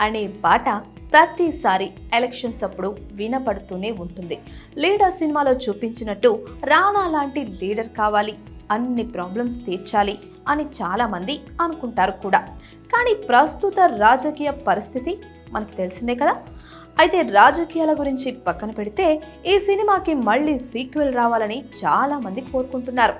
అనే పాట ప్రతిసారి ఎలక్షన్స్ అప్పుడు వినపడుతూనే ఉంటుంది. లీడర్ సినిమాలో చూపించినట్టు రానా లాంటి లీడర్ కావాలి, అన్ని ప్రాబ్లమ్స్ తీర్చాలి అని చాలామంది అనుకుంటారు కూడా. కానీ ప్రస్తుత రాజకీయ పరిస్థితి మనకి తెలిసిందే కదా. అయితే రాజకీయాల గురించి పక్కన పెడితే ఈ సినిమాకి మళ్ళీ సీక్వెల్ రావాలని చాలా మంది కోరుకుంటున్నారు.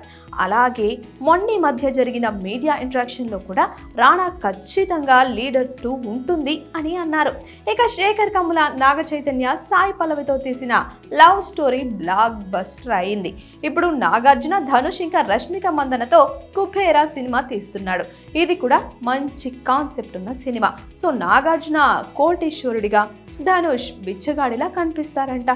అలాగే మొన్న మధ్య జరిగిన మీడియా ఇంటరాక్షన్లో కూడా రానా ఖచ్చితంగా లీడర్ 2 ఉంటుంది అని అన్నారు. ఇక శేఖర్ కమ్ముల, నాగ చైతన్య, సాయి పల్లవితో తీసిన లవ్ స్టోరీ బ్లాక్ బస్టర్ అయింది. ఇప్పుడు నాగార్జున, ధనుష్ ఇంకా రష్మిక మందనతో కుబేరా సినిమా తీస్తున్నాడు. ఇది కూడా మంచి కాన్సెప్ట్ ఉన్న సినిమా. సో నాగార్జున కోటీశ్వరుడిగా, ధనుష్ బిచ్చగాడిలా కనిపిస్తారంట.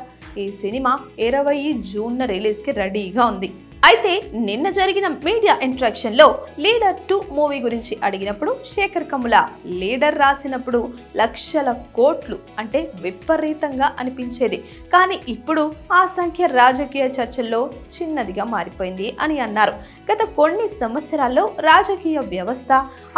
ఈ సినిమా 20 జూన్ రిలీజ్కి రెడీగా ఉంది. అయితే నిన్న జరిగిన మీడియా ఇంటరాక్షన్ లో లీడర్ 2 మూవీ గురించి అడిగినప్పుడు శేఖర్ కమ్ముల లీడర్ రాసినప్పుడు లక్షల కోట్లు అంటే విపరీతంగా అనిపించేది, కానీ ఇప్పుడు ఆ సంఖ్య రాజకీయ చర్చల్లో చిన్నదిగా మారిపోయింది అని అన్నారు. గత కొన్ని సంవత్సరాల్లో రాజకీయ వ్యవస్థ,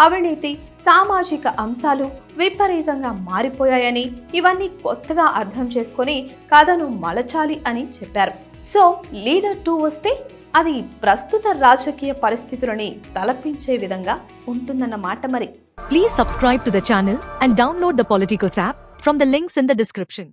అవినీతి, సామాజిక అంశాలు విపరీతంగా మారిపోయాయని, ఇవన్నీ కొత్తగా అర్థం చేసుకొని కథను మలచాలి అని చెప్పారు. సో లీడర్ 2 వస్తే అది ప్రస్తుత రాజకీయ పరిస్థితులని తలపించే విధంగా ఉంటుందన్నమాట. మరి please subscribe to the channel and download the Politicos app from the links in the description.